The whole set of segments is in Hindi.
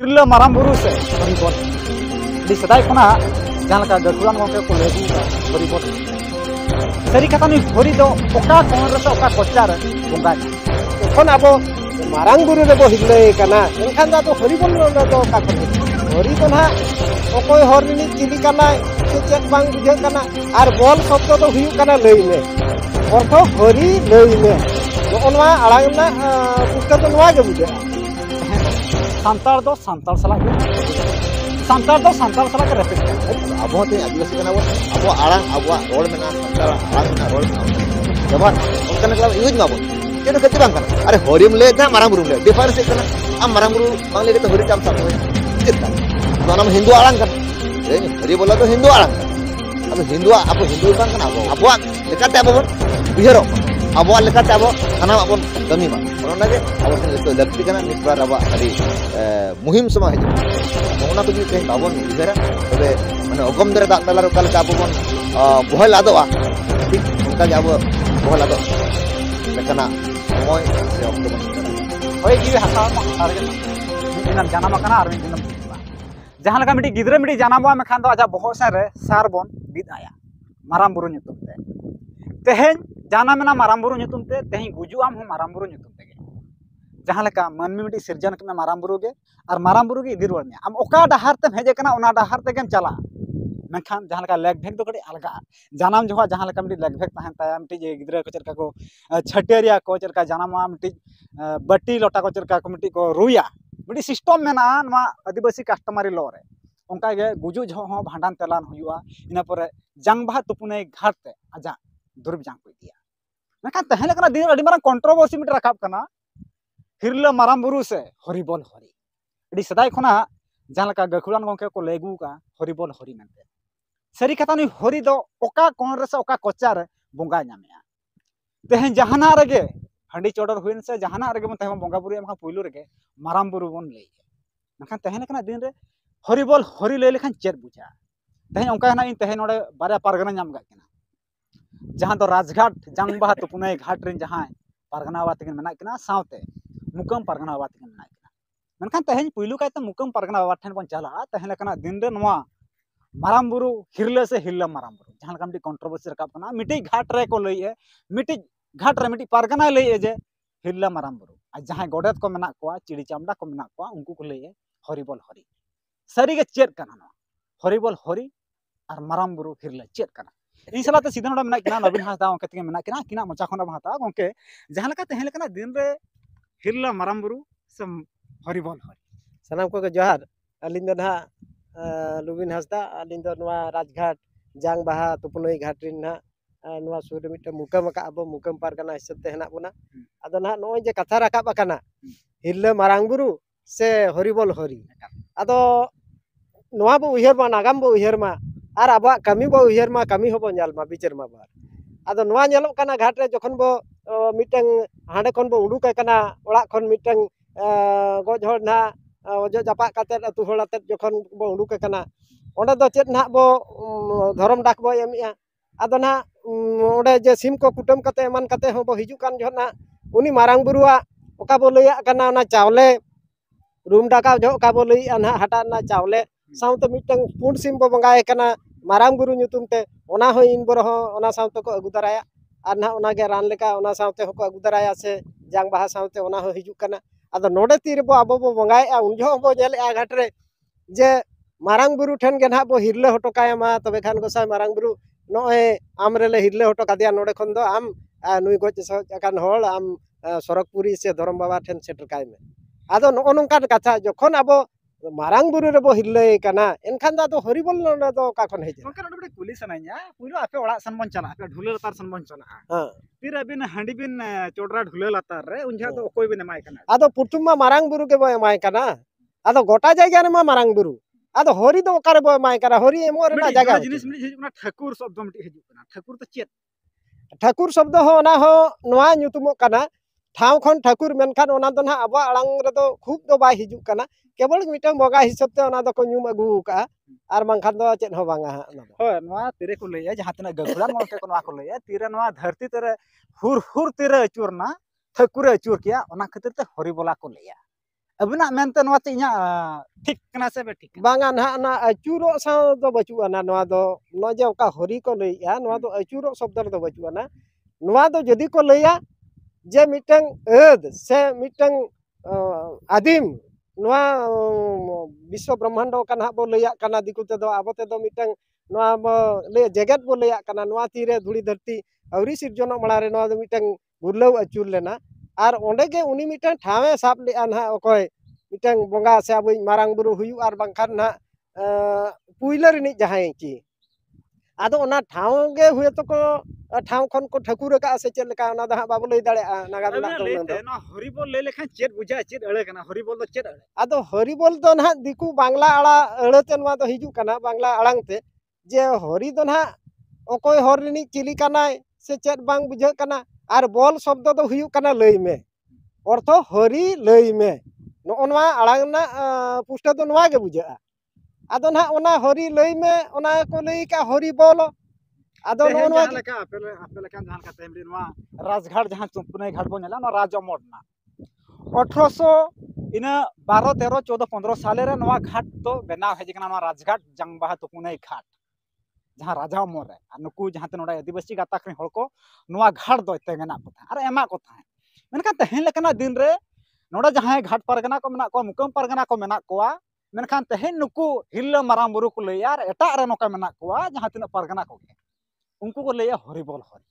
तिरला माराम बुरु से Haribol di sedai khona jahan leka gaguran gongke ko legu hariboल sari kata ni hori do oka kon rasa oka kochar bonga এখন আবো মারাং বুরু রে বহিলে কানা এনখান দা তো হরিবল রে তো কা করে হরি তো না অকয় হরিনি চিলি কানা সে চেক বাং বুঝে কানা আর বল শব্দ তো হুয়ু কানা লইলে অর্থ হরি লইলে নওয়া আড়াং না পুস্তা তো নওয়া গে বুঝে santar do santar sala ke respect abo te Adivasi kana abo arang abo rol mena santal arang mena rol mena jaban onkan kala use ngabo kedo kete bang kana are horim le ta marang buru le difference kana am marang buru bang le ke hori tam sam hoy kita to nam hindu arang kan hori bola to hindu arang abo hindu bang kana abo lekate abo bon bihero abo lekate abo kana abo kami ma ona ge abo to lakti kana nitbar abo adi muhim sama haju ona ko jite babon bihera tobe mane ogom dere dak talar kal ka abo bon bohol adoa tik onka ge abo bohol ado lekana moy se okto bon hoy ji hasa ma target dinam janama kana ar dinam jahan leka miti gidre miti janama me khan do aja bohol sa re sar bon bid aya maram buru nyutum te tehen jana mena maram buru nyutum te tehin guju am ho maram buru nyutum te jahan leka manmi miti sirjan kena maram buru ge ar maram buru ge idir warnya am oka dahar te heje kana ona dahar te gem chala menkan jahan leka leg bhek do kadi alga janam joha jahan leka miti leg bhek tahen taya miti je gidre ko cerka ko chhateriya ko cerka janama miti bati lota ko cerka ko miti ko ruya miti system mena nwa adibasi customary law re onka ge guju jho ho bhandan telan huyua ina pore jang baha tupunai ghat te aja durb jang ko dia menkan tahen leka din adi marang controversy miti rakap kana hirla maram buru se horibol hori adi sedai khona jahan leka gakuran gongke ko legu ka horibol hori mente sari kata ni hori do oka kon resa oka kochar bonga nyamea tehen jahana rege handi chodor huin se jahana rege mon tehen bonga buru emha puilu rege maram buru bon lei menkan tehen kana din re horibol hori lei lekhan chet buja tehen onka na in tehen node barya pargana nyam ga kina jahan do rajghat jangbaha tupunai ghat rin jahan pargana wa tikin mena kina saute mukam pargana wa tikin mena kina menkan tehen puilu kaite mukam pargana wa then bon chala tehen lekana din re noa maram buru hirle se hilla maram buru jahan kam di controversy rakap kana miti ghat re ko lei e miti ghat re miti pargana lei e je hilla maram buru a jahan godet ko mena ko chidi chamda ko mena ko unku ko lei e horibol hori sari ge chet kana no horibol hori ar maram buru hirle chet kana in sala te sidhan oda mena kina nabin hasda onke te mena kina kina mocha khona bahata onke jahan leka te hele kana din re hirla maram buru se horibol hori sanam ko johar alin do na Lubin Hansda अलिन दो नवा राजघाट जांग बाहा तुपनई घाटरिन ना नवा सुर मिट मुकम का अब मुकम पारगना हिसाब ते हेना बुना अदो ना नोय जे कथा राकाब अकाना हिरले मारांग बुरु से हरिबोल हरि अदो नवा बो उहर मा नागाम बो उहर मा आर आबा कमी बो उहर मा कमी होबो न्याल मा बिचर मा बार अदो नवा न्यालो काना घाट रे जखन बो मिटंग हांडे खन बो उडुक काना ओड़ा खन मिटंग गोज हर ना ojo japak katet atu hol atet jokon bo uduke kana onde do chet na bo dhorom dak bo emia ado na onde je sim ko kutam kate eman kate ho bo hiju kan jona uni marang burua oka bo leya kana na chawle room daka jo ka bo leya na hata na chawle saute mitang pun sim bo bangae kana marang buru nyutum te ona ho in boro ho ona saute ko agu daraya ar na ona ge ran leka ona saute ho ko agu daraya se jang baha saute ona ho hiju kana ado node tir bo abo bo bangae un jo bo jele a ghat re je marang buru ठेन ge na bo hirle hoto kaya ma tobe khan gosai marang buru noe amre le hirle hoto kadia node khon do am nui goj kan hol am sorakpuri se dhorom baba ठेन setter kai me ado no nongkan katha jokhon abo marang buru re bo hirle kana enkhan da do horibol no do ka khon heje onka node kuli sananya puilu ape oda san bon chala ape dhule latar san bon chala ha tir abin handi bin chodra dhule latar re unja do okoi bin emai kana ado putum ma marang buru ke bo emai kana ado gota jayga re ma marang buru ado hori do okare bo emai kana hori emo re na jaga jinis mili hiju na thakur shobdo miti hiju kana thakur to chet Thakur शब्द हो ना हो नवा nyutumo kana ठाव खन ठाकुर मेनखान ओना दो ना आबा आड़ांग रे दो खूब दो बाय हिजु kana केवल मिटang बगा हिसाब ते ओना दो को न्यूम अगु का आर मांखान दो चेत हो बांगा ना हो नवा तिरे को लैया जहां तना गगुड़ान मोके को नवा को लैया तिरे नवा धरती तेरे हुर हुर तिरे अचुरना ठाकुर अचुर किया ओना खातिर ते हरिबोला को लैया अबना मेनते नवा ते इnya ठीक kana se be ठीक बांगा ना ना अचूरो साव दो बचुआ ना नवा दो नो जे ओका हरि को लइया नवा दो अचूरो शब्द दो बचुआ ना नवा दो जदी को लइया जे मिटंग एद से मिटंग आदिम नवा विश्व ब्रह्मांड कान हा बो लइया काना दिकु ते दो आबो ते दो मिटंग नवा बो ले जगत बो लइया काना नवा तीरे धुड़ी धरती अवरी सिरजन मळा रे नवा दो मिटंग गुरलव अचूर लेना आर ओंडे गे उनी मिटंग ठावे साब ले अन हा ओकोय मिटंग बोंगा से अब मारांग बुरु हुयु आर बांखान ना पुइलर नि जहाय की आदो ओना ठाव गे हुए तो को ठाव खन को ठकुर का से चेल का ना दा बाबु लई दाड़े नागा ना तो ना हरिबोल ले लेखान चेत बुझा चेत अळे kana हरिबोल दो चेत अळे आदो हरिबोल दो ना दिकु बांग्ला आड़ा अड़ते नवा दो हिजु कना बांग्ला आड़ांग ते जे हरि दो ना ओकोय हर रिनि चिली कनाय से चेत बांग बुझा कना आर बोल शब्द दो हुयु कना लई में अर्थ हरि लई में नोनवा आड़ांग ना पुष्ट दो नवा गे बुझा आदो ना ओना हरि लई में ओना को लई का हरि बोल आदो नोनवा लेका आपले kan jahan ka temri नवा राजघाट जहां चुपने घाट बो नेला ना राजमोट ना 1800 इना 12 13 14 15 साले रे नवा घाट तो बनाव हेज kana नवा राजघाट जंगबाहा तुपुनै घाट जहां राजा मोर रे नुकु जहां ते नोडा आदिवासी गाताक रे हड़ को नवा घाट दो ते मेना को था अरे एमा को था मेनका तहेन लेकना दिन रे नोडा जहां घाट परगना को मेना को मुकम परगना को मेना कोआ मेनखान तहेन नुकु हिल्ला माराम बुरु को लैया आर एटा रे नोका मेना कोआ जहां तिना परगना को उनको को लैया हरिबोल हरि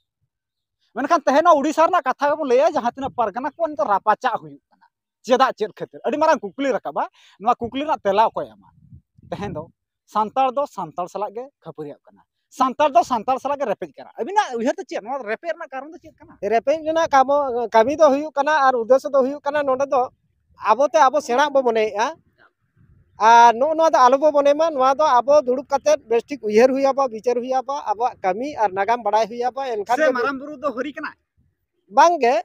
मेनखान तहेन उड़ीसा ना कथा को लैया जहां तिना परगना को तो रापाचा हुई कना चेदा चेद खातिर अडी मारां कुकली रकाबा नवा कुकली ना तेला को एमा तहेन दो सांताल सला गे खपरिया कना सांताल सला गे रेपेज करा अबिना उहर तो चेद नवा रेपेर ना कारण तो चेद कना रेपेज ना कामी दो हुयु कना आर उद्देश्य दो हुयु कना नोडे दो आबोते आबो सेणा बो बनेया आ नो नो दा आलोबो बनेमा नवा दो आबो दुड़ुब काते बेस्टिक उयहर हुयाबा विचार हुयाबा आबो कामी आर नागाम बडाय हुयाबा एनखान से माराम बुरु दो हरि कना बांगे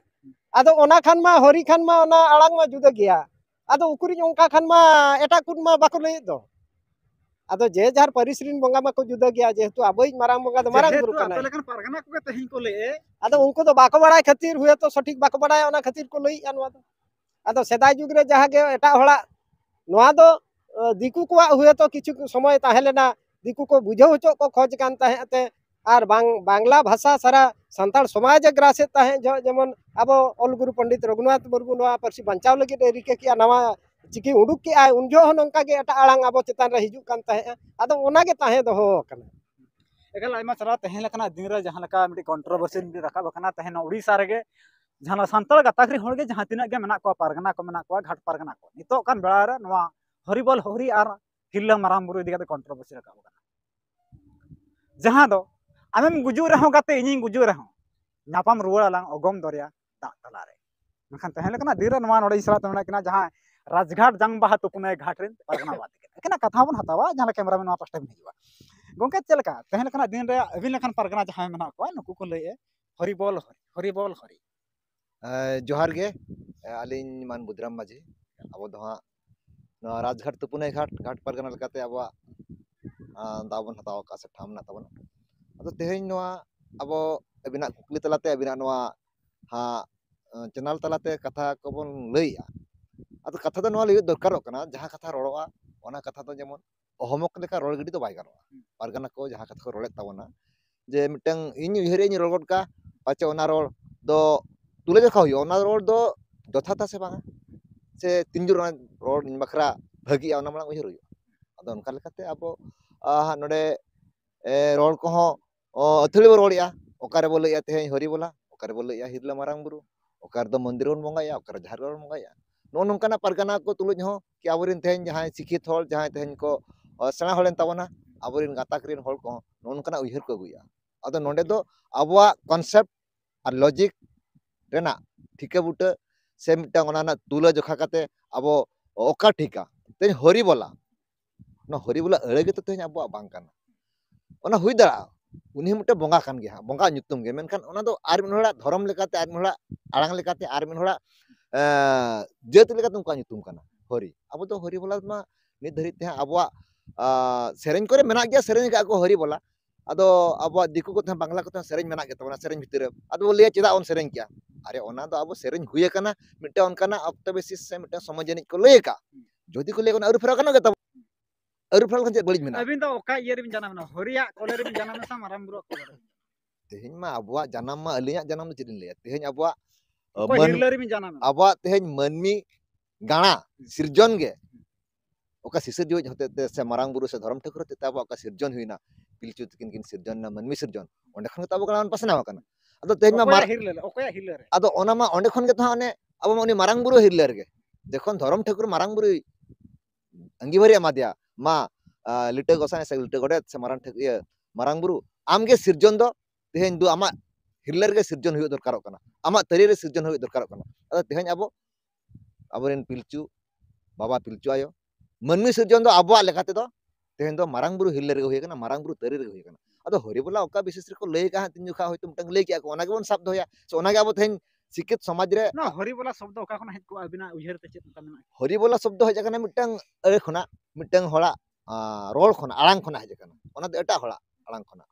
आदो ओना खान मा हरि खान मा ओना आड़ांग मा जुदा गया आदो उकुरी ओंका खान मा एटा कुन मा बाको लई दो आदो जे जार परिसरिन बोंगा मा को जुदा गया जेहेतु आबोई मारांग बोंगा दो मारांग बुरु कना लेकिन परगना को तहेन को ले आदो उनको तो बाको बडाय खातिर हुए तो सठिक बाको बडाय ओना खातिर को लई अनवा दो आदो सेदाय जुग रे जहा गे एटा होड़ा नवा दो दिकु को हुए तो किछु समय ताहेलेना दिकु को बुझाव होचो को खोज कान ताहेते आर बांग्ला भाषा सारा संताल समाज ग्रासे ताहे जेमन आबो ऑल गुरु पंडित रघुनाथ मुर्मू नवा परसी बंचाव लगी रिके किया नवा चिकी उडुक के आय उन जो नंका गे एटा आड़ांग आबो चेतान रे हिजु कान ताहे आदो ओना गे ताहे दो कना एकल आइमा चरा तहेन लेकना दिन रे जहां लका मिडी कंट्रोवर्सी मिडी रखा बकना तहेन उड़ीसा रे गे जहां संताल गाताकरी होड़ गे जहां तिना गे मेना को परगना को मेना को घाट परगना को नितो कान बेला रे नवा हरिबोल हरि आर हिल्ला माराम बुरु दिगा कंट्रोवर्सी रखा बकना जहां दो आमेम गुजु रे हो गाते इनी गुजु रे हो नापाम रुवाड़ लांग अगम दरिया दा तला रे मखान तहेन लेकना दिन रे नवा नोडे इसरा तमना किना जहां राजघाट जंगबाहा तुपुनै घाट रे परगना बात केना कथा बन हतावा जहां कैमरामैन नवा पास्टा में हिजुआ गोंके चलका तहेन लेकना दिन रे अबिन लेकन परगना जहां मेना को नुकु को लई हरिबोल हरि जोहार गे अलिन मान बुद्राम माझी अब दो राजघाट तुपुनै घाट परगना लेकाते अब दाबन हताव का से ठामना तबन अदो तेहेन नवा अब अबिना कुकली तलाते अबिना नवा हा चैनल तलाते कथा को बन लईया अदो कथा दो नवा लई दरकार कना जहां कथा रोड़वा ओना कथा दो जेमन अहमक लेका रोड़ गडी तो बाय गानोआ परगना को जहां कथा को रोड़े ताबना जे मिटंग इन उहरे इन रोड़ का पाचे ओना रोड़ दो तुले देखा हुई ओना रोड़ दो जथाता से बांगा से तिनजुर रोड़ इन बखरा भागी ओना मांग उहर हुई अदो उनका लेकाते अब नोडे रोड़ को हो अथली बो रोड़िया ओकारे बो लईया तेहेन हरि बोला ओकारे बो लईया हिरला मारांग बुरु ओकार दो मंदिर बन बंगाया ओकार जहार बन बंगाया नो नोंकाना परगना को तुलुज हो कि आबोरिन तेहेन जहां शिक्षित होल जहां तेहेन को सेना होलेन ताबना आबोरिन गाताकरिन होल को नोंकाना उहर को गुया अदो नोंडे दो आबोआ कॉन्सेप्ट और लॉजिक रेना ठीका बुटा से मिटांग ओना तुला जोखा काते आबो ओका ठीका तेन हरि बोला ना हरि बोला अड़े गे तो तेन आबो बांग काना ओना हुई दड़ा उनी मिटे बोंगा कान गे बोंगा nyutum गे मेनखान ओना दो आर मिन होड़ा धर्म लेकाते आर मिन होड़ा आड़ांग लेकाते आर मिन होड़ा जेत लेकाते उनका nyutum काना हरि आबो तो हरि बोला मा नि धरि ते आबो सेरेन करे मेना गया सेरेन का को हरि बोला अदो अब दिकु को बांग्ला को सेरेन मेना गे तबना सेरेन भितर अदो ले चेदा ओन सेरेन किया अरे ओना दो अब सेरेन हुए कना मिटे उनकाना ऑक्टो बेसिस से मिटे समय जनिक को लेका जदि को लेको अरु फेरा कना गता अरु फेरा kan बलिज मेना अबिन तो ओका ये रिबिन जाना ना हरिया कोले रिबिन जाना ना सा माराम बुरो कोले तेहेन मा अबुआ जानम मा अलिया जानम तो चिदिन ले तेहेन अबुआ को हिरले रिबिन जाना ना अबुआ तेहेन मनमी गाणा सिरजन गे ओका सिसर जो होते ते से मारांग बुरु से धर्म ठकुर ते अबुआ का सिरजन हुइना पिलचु तकिन किन सिरजन ना मनमी सिरजन ओंडे खन तब गाना पसना कना अदो तेहेन मा हिरले ओका हिरले अदो ओना मा ओंडे खन के था ओने अब उनी मारांग बुरु हिरले गे देखोन धर्म ठकुर मारांग बुरु अंगीभरी मादिया मा लिटे गोसाने से लिटे गोडे से मारांग ठक ये मारांग बुरु आमगे सिरजन दो तेहेन दु आमा हिरले गे सिरजन हुइ दरकार कना आमा तरी रे सिरजन हुइ दरकार कना अदो तेहेन अब अबरेन पिलचु बाबा पिलचु आयो मनमी सिरजन दो अबुआ लेखाते दो तेहेन दो मारांग बुरु हिरले रे हुइ कना मारांग बुरु तरी रे हुइ कना अदो हरिबोला ओका विशेष रे को लई का तिन जुखा होय तुम टंग लई किया को ओना गेबन साब दोया सो ओना गे अब तेहेन शिक्षित समाज रे ना हरिबोला शब्द ओका खन हेत को अबिना उहेर ते चेत मेना हरिबोला शब्द हो जाकना मिटंग अरे खना मिटंग होड़ा रोल खना आड़ांग खना हे जाकना ओना दो एटा होड़ा आड़ांग खना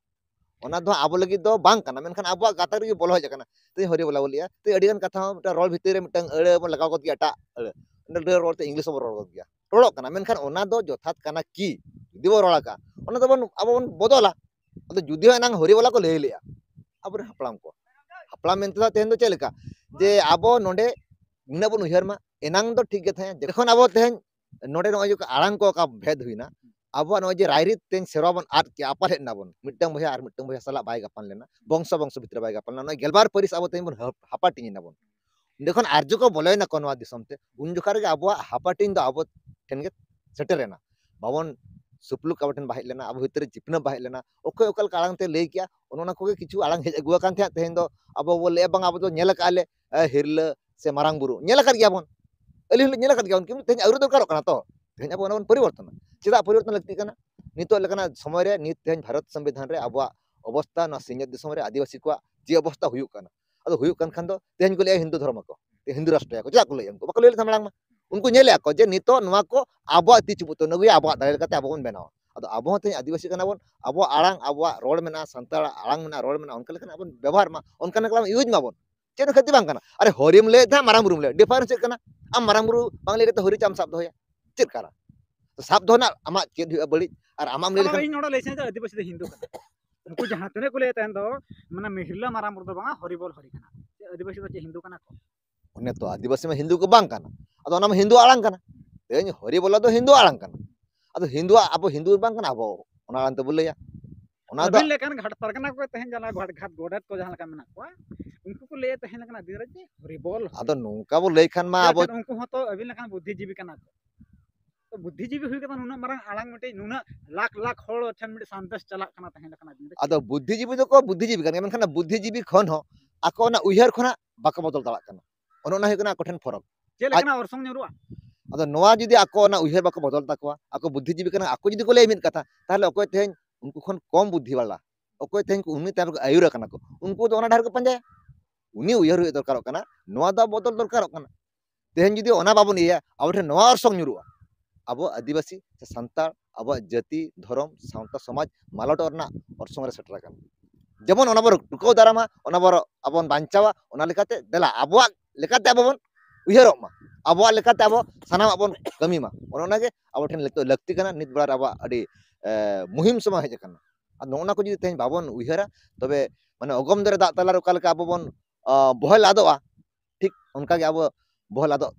ओना दो आबो लगी दो बांग कना मेनखान आबो गाता रे बोलो हे जाकना ते हरिबोला बोलिया ते अडिगन कथा मिटा रोल भितर रे मिटंग अड़े बन लगाव गत गया अड़े अंदर रोल ते इंग्लिश बो रोल गत गया रोलो कना मेनखान ओना दो जथात कना की दिबो रोला का ओना दो बन आबो बन बदला अदो जुदी हो नांग हरिबोला को ले लिया अब हपलाम को हपलाम मेनते तेहन दो चेलका जे आबो नोडे नुना बन उहर मा एनांग दो ठीक गे थे देखोन आबो तेहन नोडे नो जो आड़ांग को का भेद हुइना आबो नो जे रायरित तेन सेरवा बन आट के आपा हेना बन मिटंग भया आर मिटंग भया सला बाय गापान लेना बंश बंश भितर बाय गापान ना गेलबार परिस आबो तेन बन हापाटिन ना बन देखोन आर्ज को बोलयना कोनवा दिसमते उन जुखार गे आबो हापाटिन दो आबो ठेन गे सेटरेना बाबन सुपलुक आबठन बाहेज लेना अब भितर चिपना बाहेज लेना ओके ओकल कालांग ते ले किया ओनोना को किछु आलांग हेज अगुआ कान थे तेहन दो अब वो ले बंग अब तो नेल काले हिरले से मारांग बुरु नेल कर गया बन अली नेल कर गया उन किम तेहन अरु दरकार कना तो तेहन अब ओना परिवर्तन चेदा परिवर्तन लगती कना नितो लेकना समय रे नित तेहन भारत संविधान रे अब अवस्था ना सिंह दिसम रे आदिवासी को जे अवस्था हुयु कना अदो हुयु कन खान दो तेहन को ले हिंदू धर्म को हिंदू राष्ट्र को जा को ले उनको बको ले थमलांग उनको नेले को जे नितो नवा को आबो ती चुबुतो नगुय आबो दायल कते आबो बन बनाओ अदो आबो ते आदिवासी कना बन आबो आड़ांग आबो रोड मेना संताल आड़ांग मेना रोड मेना उनका लेकना बन व्यवहार मा उनका नकला यूज मा बन चेद खति बांग कना अरे हरिम ले था मारांग बुरुम ले डिफरेंस कना आम मारांग बुरु बांग ले हरि चाम साब दोया चेद करा तो साब दोना आमा चेद हुआ बड़ी और आमाम ले इन नोडा लेसे आदिवासी दे हिंदू कना उनको जहां तने को ले तेन दो माने महिला माराम बुरु दो बांगा हरिबोल हरि कना आदिवासी दो चे हिंदू कना को उन्ने तो आदिवासी में हिंदू को बांग कना अदो ओना में हिंदू आड़ांग कना तेन हरिबोला दो हिंदू आड़ांग कना अदो हिंदू अब हिंदू बांग कना अब ओना आड़ांग तो बोलया ओना दो अबिन लेकन घाट परगना को तेहन जाला घाट घाट गोडत को जहां लका मेना को उनको को ले तेहन लकना दिन रे हरिबोल अदो नोका बो लई खान मा अब उनको हो तो अबिन लेकन बुद्धिजीवी कना को तो बुद्धिजीवी हुई कता नुना मारंग आड़ांग मिटे नुना लाख लाख होड़ ठन मिटे संदेश चला कना तेहन लकना दिन रे अदो बुद्धिजीवी तो को बुद्धिजीवी कन मेनखान बुद्धिजीवी खन हो आको ना उहर खना बाको बदल दाड़ा कना ओनोना है कना कोठन फरक चे लेकना ओरसंग नुरुआ अदो नोआ जुदी आको ना उहर बाको बदल ताकवा आको बुद्धिजीवी कना आको जुदी को ले मिन कथा ताहले ओको तेहन उनको खन कम बुद्धि वाला ओको तेहन को उनी तार आयुर कना को उनको तो ओना ढार को पंजाय उनी उहर हुई दरकार कना नोआ दा बदल दरकार कना तेहन जुदी ओना बाबन इया आबठे नोआ ओरसंग नुरुआ अब आदिवासी से संताल अब जाति धर्म सावता समाज मालटरना ओरसंग रे सेटर कना जेमन ओना बर टुको दारामा ओना बर अबन बांचावा ओना लेकाते देला अबवा लेकाते अबन उहरक मा अबवा लेकाते अब सनाम अबन कमी मा ओना के अबठन लगती कना नित बड़ा अब अडी मुहिम समय हेज कना आ नोना को जुदी तेन बाबन उहरा तबे माने अगम दरे दा तलार ओका लेका अबन बहल आदोआ ठीक उनका के अब बहल आदो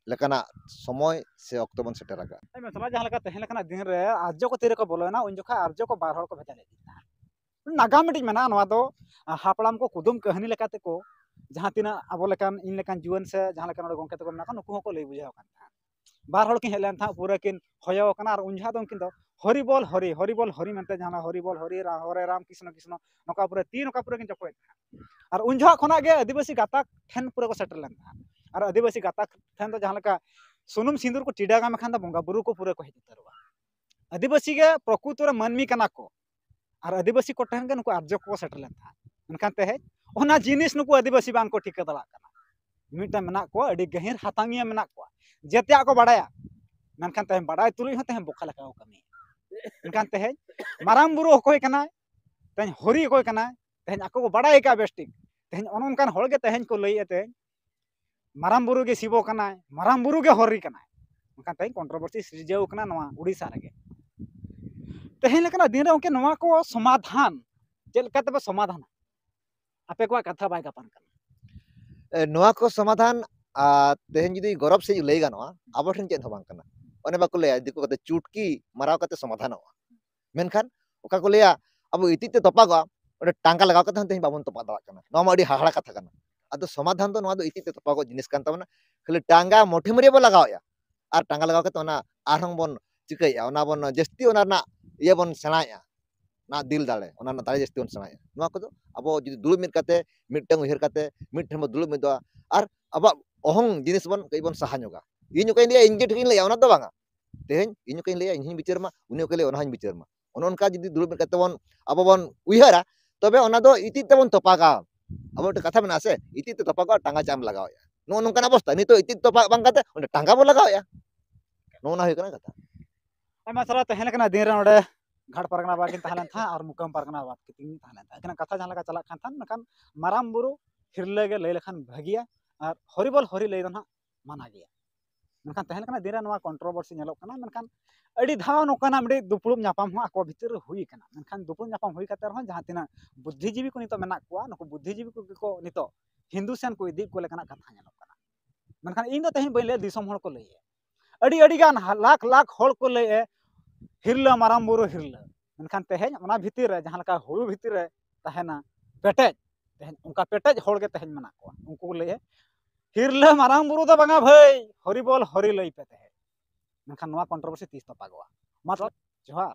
लेकना समय से अक्टो बन सेटर का आई मतलब जहां लका तेहन लकना दिन रे आर्य को तेरे को बोलोना उन जोखा आर्य को बार हड़ को भेजा ले नागाम मिटिज मेना नवा दो हापड़ाम को कुदुम कहानी लेकाते को जहां तिना अब लेकान इन लेकान जीवन से जहां लेकान गोंके तको मेना नुकु को ले बुझाव कान बार हड़ के हेलन था पूरा किन होयो कना और उनझा दो किन दो हरिबोल हरि मनते जहां हरिबोल हरि हरे राम कृष्ण कृष्ण नका पूरा तीन नका पूरा किन जपय और उनझा खना गे आदिवासी गाता ठेन पूरा को सेटल लेन था और आदिवासी गाता ठेन तो जहां लका सुनुम सिंदूर को टिडागा में खान दा बंगा बुरु को पूरा को हेतरवा आदिवासी गे प्रकृति रे मानमी कना को और आदिवासी को ठेन गे नुको आर्य को सेटल लेन था उनकान ते है ओना जिनिस नुको आदिवासी बांग को ठिका दला कना मिटा मेना को अडी गहिर हातांगिया मेना को जेतिया को बाडाया मेनखान ते बाडाय तुलुई होते हैं बोखा लका कमी उनकान ते है माराम बुरु कोय कना तेन हरि कोय कना तेन आको को बाडाय का बेस्टिक तेहन अनकान हर के तेहन को लई एते माराम बुरु के शिवो कनाय माराम बुरु के हरि कनाय उनका तेहन कंट्रोवर्सी सृजाव कना नवा उड़ीसा रे तेहन लेकना दिन रे उनके नवा को समाधान चेल लेका तबे समाधान आपे को कथा बाय गापान कना नोआ को समाधान तेहन जुदी गौरव से लई गानोआ आबो ठेन चेद बांग कना ओने बाको लया दिको कते चुटकी माराव कते समाधानोआ मेनखान ओका को लया अब इति ते तपागा ओडे टांगा लगाव कते तेहन बाबन तपा दावा कना नोआ मा अडी हाहाड़ा कथा कना आदो समाधान तो नोआ दो इति ते तपागो जिनिस कान तबना खाली टांगा मोठे मरिया बो लगावया आर टांगा लगाव कते ओना आरहं बोन चिकैया ओना बोन जस्ती ओना ना ये बोन सेणाया ना दिल दाड़े ओना ना दाड़े जस्ती बोन सेणाया नोआ को अब जुदी दुलुब मिट कते मिटटंग उहिर कते मिटठेन बो दुलुब मिदवा आर अब अहं जिनिस बोन कई बोन सहा ᱧᱚᱜᱟ ᱤᱧ ᱚᱠᱟᱧ ᱞᱟᱹᱭᱟ ᱤᱧ ᱡᱮ ᱴᱷᱤᱠᱤᱧ ᱞᱟᱹᱭᱟ ᱚᱱᱟ ᱫᱚ ᱵᱟᱝᱟ ᱛᱮᱦᱮᱧ ᱤᱧ ᱚᱠᱟᱧ ᱞᱟᱹᱭᱟ ᱤᱧ ᱦᱚᱧ ᱵᱤᱪᱟᱹᱨᱢᱟ ᱩᱱᱤ ᱚᱠᱟᱭ ᱞᱟᱹᱭᱟ ᱚᱱᱟ ᱦᱚᱧ ᱵᱤᱪᱟᱹᱨᱢᱟ ᱚᱱ ᱚᱱᱠᱟ ᱡᱩᱫᱤ ᱫᱩᱲᱩᱵ ᱢᱤᱫ ᱠᱟᱛᱮ ᱵᱚᱱ ᱟᱵᱚ ᱵᱚᱱ ᱩᱭᱦᱟᱹᱨᱟ ᱛᱚᱵᱮ ᱚᱱᱟ ᱫᱚ ᱤᱛᱤ ᱛᱮᱵᱚᱱ ᱛᱚᱯᱟᱜᱟ ᱟᱵᱚ ᱢᱤᱫᱴᱮᱱ ᱠᱟᱛᱷᱟ ᱢᱮᱱᱟᱜᱼᱟ ᱥᱮ ᱤᱛᱤ ᱛᱮ ᱛᱚᱯᱟᱜᱚᱜᱼᱟ ᱴᱟᱸᱜᱟ ᱪᱟᱢ ᱞᱟᱜᱟᱣᱮᱜᱼᱟ ᱱᱚᱜᱼᱚ ᱱᱚᱝᱠᱟᱱ ᱚᱵᱚᱥᱛᱟ ᱱᱤᱛᱚᱜ ᱤᱛᱤ ᱛᱚᱯᱟᱜ ᱵᱟᱝ ᱠᱟᱛᱮ ᱚᱸᱰᱮ ᱴᱟᱸᱜᱟ ᱵᱚᱱ ᱞᱟᱜᱟᱣᱮᱜᱼᱟ ᱱᱚᱜᱼᱚ ᱱᱟ ᱦᱩᱭᱩᱜ ᱠᱟᱱᱟ ᱠᱟᱛᱷᱟ आमा सारा तेहन लेकना दिन रे ओडे घाट परगना बाकिन ताहलन था और मुकम परगना बात कितिन ताहलन था एकना कथा जहां लगा चला खान था नकान माराम बुरु हिरले के लई लेखान भागिया और हरिबल हरि लई दना माना गया मनखान तेहन लेकना दिन रे नवा कंट्रोवर्सी नेलोक कना मनखान अडी धाव नोकाना मिडे दुपुड़ुम ᱧᱟᱯᱟᱢ हो आको भीतर हुई कना मनखान दुपुड़ुम ᱧᱟᱯᱟम हुई कते रहन जहां तिना बुद्धिजीवी को नितो मेना कोआ नको बुद्धिजीवी को नितो हिंदू सेन को इदी को लेकना कथा नेलोक कना मनखान इन दो तेहन बइले दिसम हड़ को लई अडी अडी गान लाख लाख हड़ को लई हिरला माराम बुरु हिरला मनखान तेहन ओना भीतर रे जहां लका हुड़ु भीतर रे तहना पेटेज तेहन उनका पेटेज हड़ के तेहन मेना कोआ उनको लई हिरला माराम बुरु दो बांगा भाई हरिबोल हरि लई पे तेहन मनखान नवा कंट्रोवर्सी तीस तो पागवा मतलब जोहार